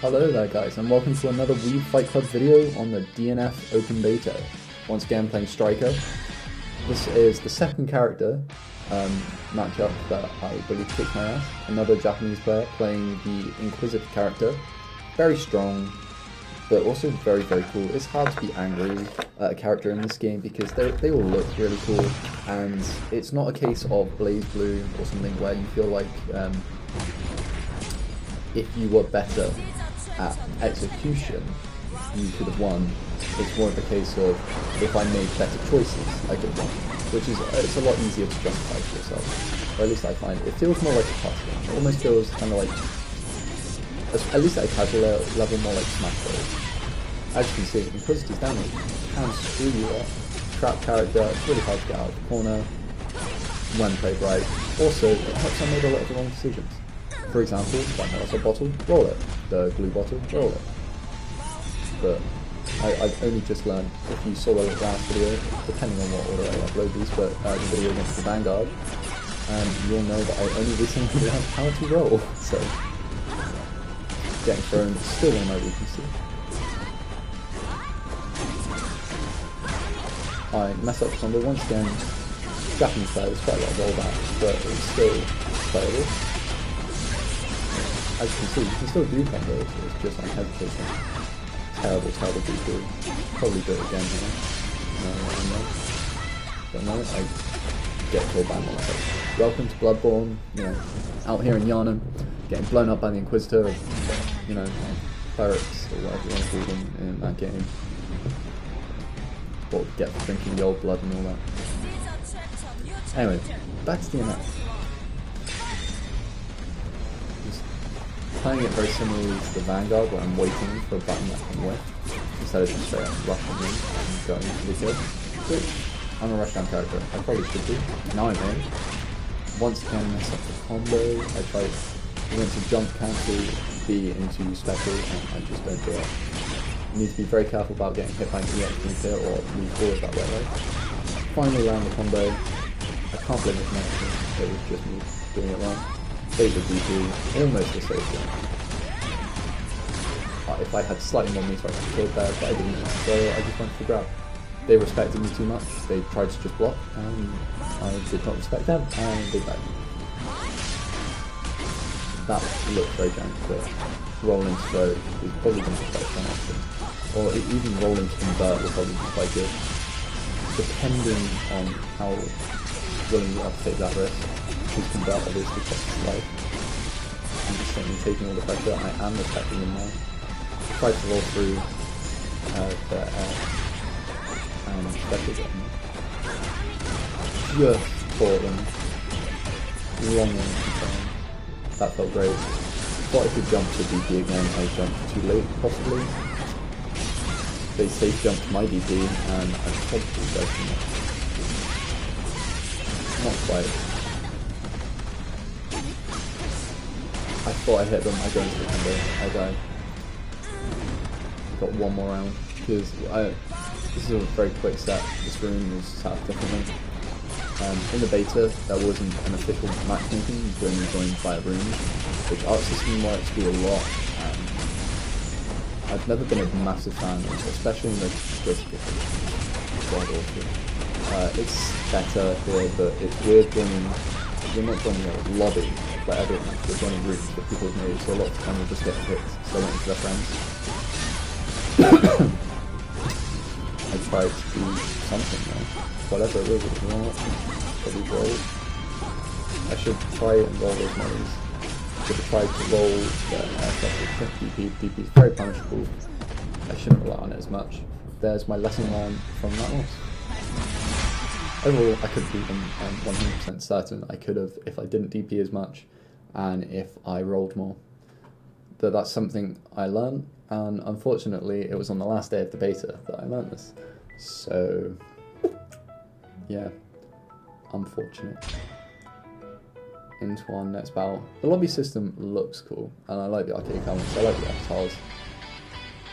Hello there guys, and welcome to another Weeb Fight Club video on the DNF Open Beta. Once again playing Striker. This is the second character matchup that I believe kicked my ass. Another Japanese player playing the Inquisitor character. Very strong, but also very cool. It's hard to be angry at a character in this game because they all look really cool, and it's not a case of Blaze Blue or something where you feel like if you were better at execution, you could have won. It's more of a case of if I made better choices, I could win, which is it's a lot easier to justify to yourself. Or at least I find it feels more like a class game. It almost feels kind of like, at least at a casual level, more like Smash Bros. As you can see, Inquisitor's damage can screw you up. Trap character, it's really hard to get out of the corner when played right. Also, it helps I made a lot of the wrong decisions. For example, if I have a bottle, roll it. The blue bottle, roll it. But I've only just learned, if you saw the last video, depending on what order I upload these, but the video against the Vanguard, you'll know that I only recently learned how to roll. So, getting thrown is still one of my weaknesses. I messed up the combo once again. Japanese player, there's quite a lot of rollback, but it's still playable. As you can see, you can still do combos, it's just like hesitation. Terrible people. Probably do it again here. No. But no, I get killed by myself. Welcome to Bloodborne, out here in Yarnum, getting blown up by the Inquisitor, clerics, or whatever you want to call them in that game. What we get for drinking the old blood and all that. Anyway, back to DNF. Playing it very similarly to the Vanguard, where I'm waiting for a button that can whip, instead of just straight up rushing in and going for the kill. Which, I'm a rushdown character, I probably should be. Now I'm in. Once again, mess up the combo. I went to jump cancel B into special, and I just don't do it. You need to be very careful about getting hit by an EX here or move forward that way, right? Finally land the combo. I can't blame the connection, it was just me doing it wrong. Save the DP, almost a safe one. If I had slightly more meter I could have killed there, but I didn't, so I just went for the grab. They respected me too much, they tried to just block, and I did not respect them, and they backed me. That looked very jank, but rolling to throw is probably going to be quite a fun option. Or even rolling to convert will probably be quite good, depending on how willing you are to take that risk. Because convert obviously costs his life. I'm just thinking, taking all the pressure, I am respecting him now. Tried to roll through the air and special button. Just caught them. Long range control. That felt great. Thought I could jump to DP again, I jumped too late possibly. They safe jumped my DP and I probably died too much. Not quite. I thought I hit them, I go into the combo, I died. Got one more round, because this is a very quick set, this room was set up differently. In the beta, there wasn't an official matchmaking, you could only join via rooms, which art system works do a lot. I've never been a massive fan of it, especially in the Ghost it's better here, but it's weird joining, you're not joining a lobby, like everyone, you're joining groups that people have made, so a lot of the time you'll just get picked, so I went to their friends. I tried to do something now, whatever it was, it was the wrong option, probably roll. I should try and roll those monies. I should have tried to roll the special DP. DP is very punishable, I shouldn't rely on it as much. There's my lesson learned from that loss. Overall, I could beat them, I'm 100% certain I could have if I didn't DP as much and if I rolled more. But that's something I learned, and unfortunately it was on the last day of the beta that I learned this. So, yeah, unfortunate. Into our next battle. The lobby system looks cool, and I like the arcade helmets, I like the avatars.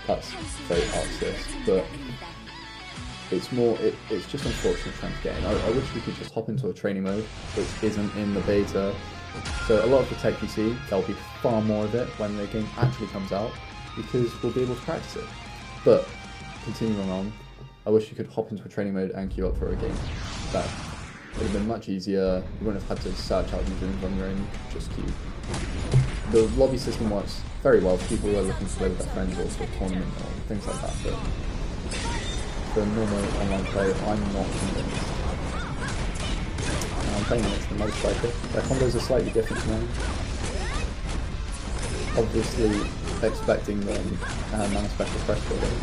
That's very artsy, but it's more, it's just unfortunate trying to get in. I wish we could just hop into a training mode, which isn't in the beta. So a lot of the tech you see, there'll be far more of it when the game actually comes out. because we'll be able to practice it. But continuing on, I wish you could hop into a training mode and queue up for a game. That would have been much easier. You wouldn't have had to search out these rooms on your own, just queue. The lobby system works very well for people who are looking to play with their friends or for a tournament or things like that, but for normal online play, I'm not convinced. And I'm playing against another striker. Their combos are slightly different to mine. Obviously, expecting them mana special pressure game.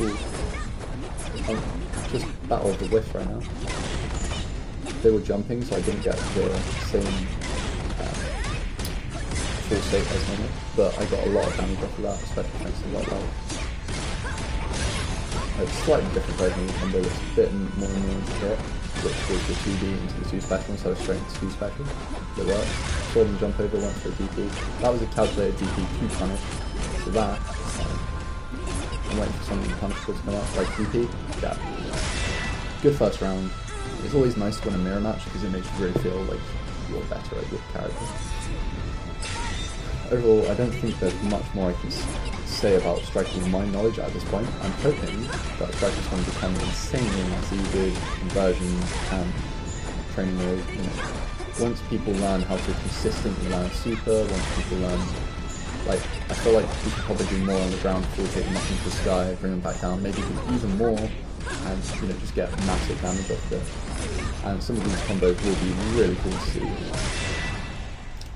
Ooh. Just battle of the whiff right now. They were jumping, so I didn't get the same full state as normal, but I got a lot of damage off of that, especially thanks to light light. A slightly different version of the combo that's a bit more annoying to hit, which was the 2D into the 2 special instead of straight into 2 special. It works. Saw them jump over, went for a DP. That was a calculated DP to punish, so that I'm waiting for something punishable to come up, like DP. Yeah. Good first round. It's always nice to win a mirror match because it makes you really feel like you're better at your character. Overall, I don't think there's much more I can say about striking my knowledge at this point. I'm hoping that striking is going to become insanely easy with conversion and training mode. You know, once people learn how to consistently learn super, once people learn, like, I feel like we can probably do more on the ground before we take them up into the sky, bring them back down, maybe do even more, and you know, just get massive damage off it. And some of these combos will be really cool to see.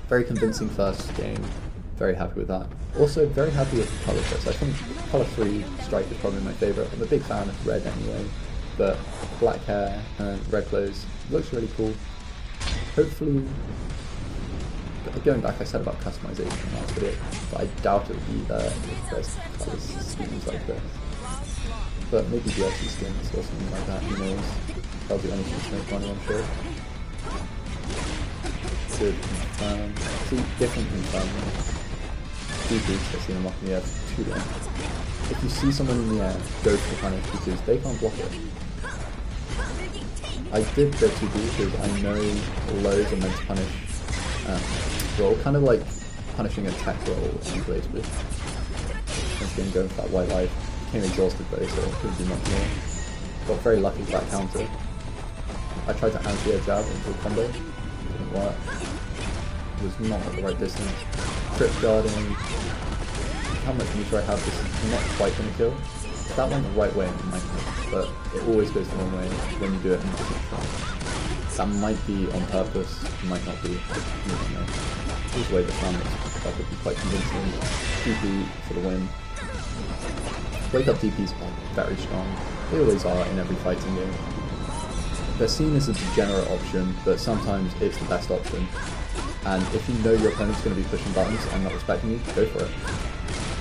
Very convincing first game, very happy with that. Also very happy with the colour choice. I think colour 3 strike is probably my favourite. I'm a big fan of red anyway, but black hair and red clothes looks really cool. Hopefully, going back I said about customization in the last video, but I doubt it would be there if there's colour schemes like this. But maybe DLC skins or something like that, who knows. That'll be anything to make money, I'm sure. Good confirm. See, different confirm. DPs, I've seen them up in the air for too long. If you see someone in the air, go for the punish because they can't block it. I did go 2B because I know lows are meant to punish roll, kind of like punishing a tech roll in Blaze with. Once again, going for that white life. Became exhausted though, so it couldn't do much more. Got very lucky with that counter. I tried to anti-air jab into a combo, didn't work. It was not at the right distance. Trip guarding. How much meter I have, this is not quite going to kill. If that went the right way, it might hit, but it always goes the wrong way when you do it in the try. That might be on purpose, might not be. You don't know. Either way, the plan looks that would be quite convincing. DP for the win. Wake up DPs are very strong. They always are in every fighting game. They're seen as a degenerate option, but sometimes it's the best option. And if you know your opponent's going to be pushing buttons and not respecting you, go for it.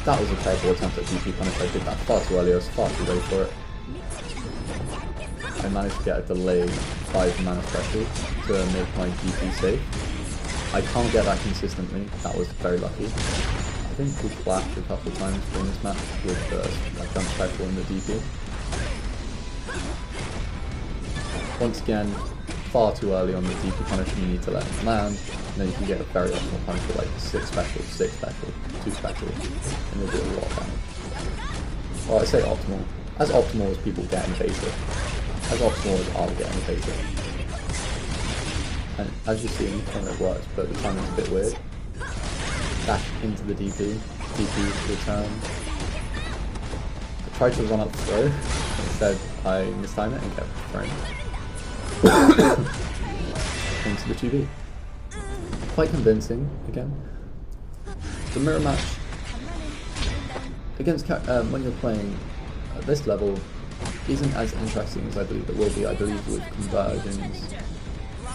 That was a terrible attempt at DP punish. I did that far too early, I was far too ready for it. I managed to get a delayed 5 mana special to make my DP safe. I can't get that consistently, that was very lucky. I think we clashed a couple times during this match with the jump special and the DP. Once again, far too early on the DP punish, you need to let it land, and then you can get a very optimal punish with like 6 special, 6 special, 2 special, and you'll do a lot of damage. Well, I say optimal. As optimal as people get in basic. As optimal as I'll get in basic. And as you see in the corner it works, but the timing's a bit weird. Back into the DP return. I tried to run up the throw, instead I mistimed it and kept throwing. Into the 2B. Quite convincing, again. The mirror match, against when you're playing at this level, isn't as interesting as I believe it will be. I believe with conversions,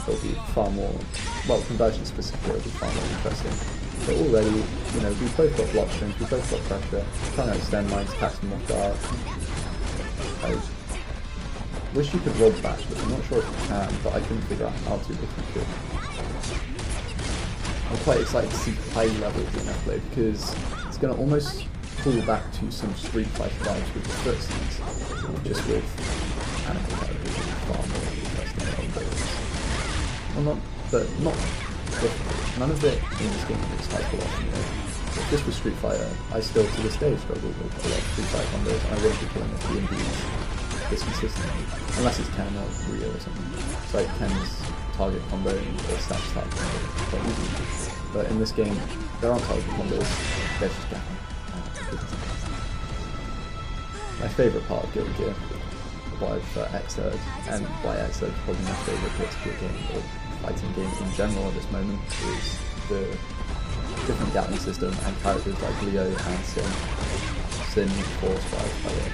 it'll be far more, well, conversions specifically will be far more interesting. But already, you know, we both got block strings, we both got pressure, trying to extend mines, catch them off guard. I wish you could roll back, but I'm not sure if you can, but I couldn't figure out how to if you could. I'm quite excited to see high level DNF play because it's going to almost pull back to some Street Fighter vibes with the footsies, just with animal characters and far more interesting combos. Well, not difficult. None of it in this game is high velocity. If this was Street Fighter, I still to this day struggle with a lot of Street Fighter combos, and I wouldn't be killing the DNFs this consistently, unless it's Ken or Ryo or something. It's like Ken's target combo or staff type combo, it's quite easy. But in this game, there aren't target combos, they're just gapping. My favourite part of Guilty Gear, why I've X-Third, and why X-Third is probably my favourite Guilty Gear game, or fighting game in general at this moment, is the different gapping system and characters like Leo and Sin. Sin Force 5, by the way.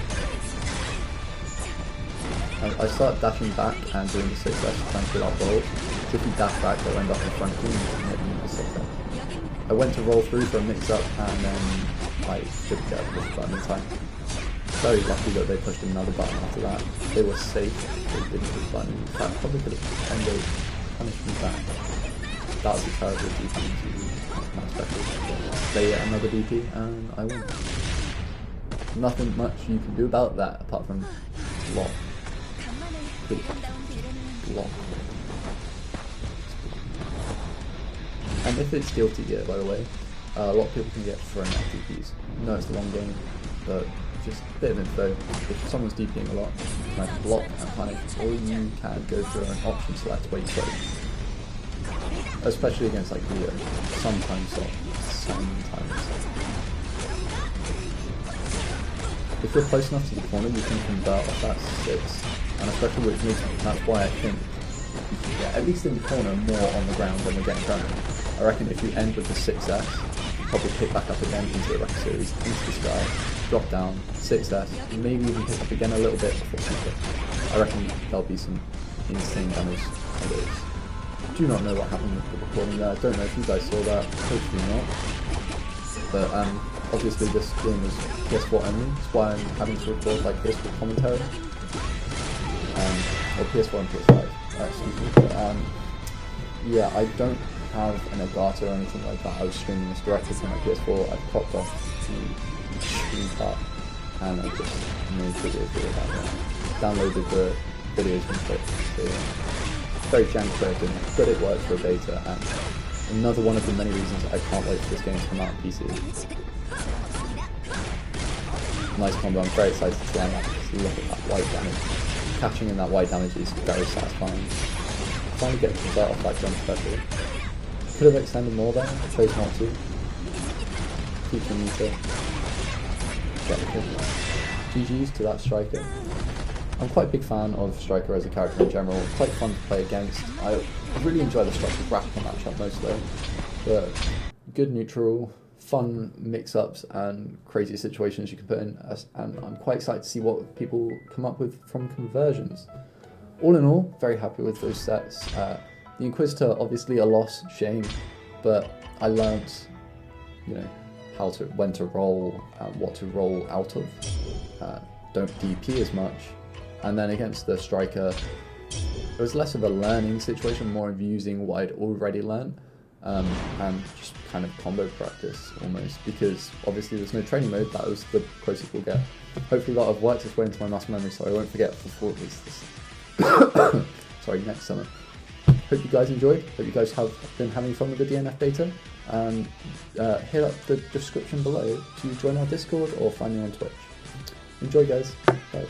I start dashing back and doing the 6S trying to get out rolls. So if you dash back, they'll end up in front of you and hit you with the 6S. I went to roll through for a mix-up and then I didn't get a push button in time. Very lucky that they pushed another button after that. They were safe, they didn't push the button. In fact, probably could have ended punished me back. That was a terrible DP to my special. They get another DP and I win. Nothing much you can do about that apart from block. Block. And if it's Guilty Gear, by the way, a lot of people can get thrown out DPs. No, it's a long game, but just a bit of info. If someone's DPing a lot, you can either block and punish, or you can go through an option select where you throw. Especially against like Leo, sometimes stop, sometimes stop. If you're close enough to the corner, you can convert off that 6, and especially which means that's why I think you can get, at least in the corner, more on the ground than we're getting thrown. I reckon if you end with the 6S, you probably pick back up again into the record series, into the sky, drop down, 6S, maybe even pick up again a little bit before super. I reckon there'll be some insane damage on those. Do not know what happened with the recording there, I don't know if you guys saw that, hopefully not. But obviously this game is PS4 only, that's why I'm having to record like this with commentary. Or PS4 and PS5, excuse me. But, yeah, I don't have an Elgato or anything like that. I was streaming this directly from my PS4. I've cropped off the screen part and I just made videos with that. Downloaded the videos from Twitch. So, yeah. Very janky way of doing it, but it works for a beta, and another one of the many reasons I can't wait for this game to come out on PC. Nice combo, I'm very excited to try that. Just look at that wide damage. Catching in that wide damage is very satisfying. Finally get to convert off that jump special. Could have extended more there, I chose not to. Future me to get the kill. GG's to that Striker. I'm quite a big fan of Striker as a character in general, quite fun to play against. I really enjoy the Striker grapple matchup mostly, but good neutral, fun mix-ups and crazy situations you can put in, and I'm quite excited to see what people come up with from conversions. All in all, very happy with those sets. The Inquisitor, obviously a loss, shame, but I learned, you know, when to roll and what to roll out of. Don't DP as much. And then against the Striker, it was less of a learning situation, more of using what I'd already learned, and just kind of combo practice almost, because obviously there's no training mode, that was the closest we'll get. Hopefully that I've worked its way into my muscle memory so I won't forget before this sorry, next summer. Hope you guys enjoyed, hope you guys have been having fun with the DNF beta, and hit up the description below to join our Discord or find me on Twitch. Enjoy guys, bye.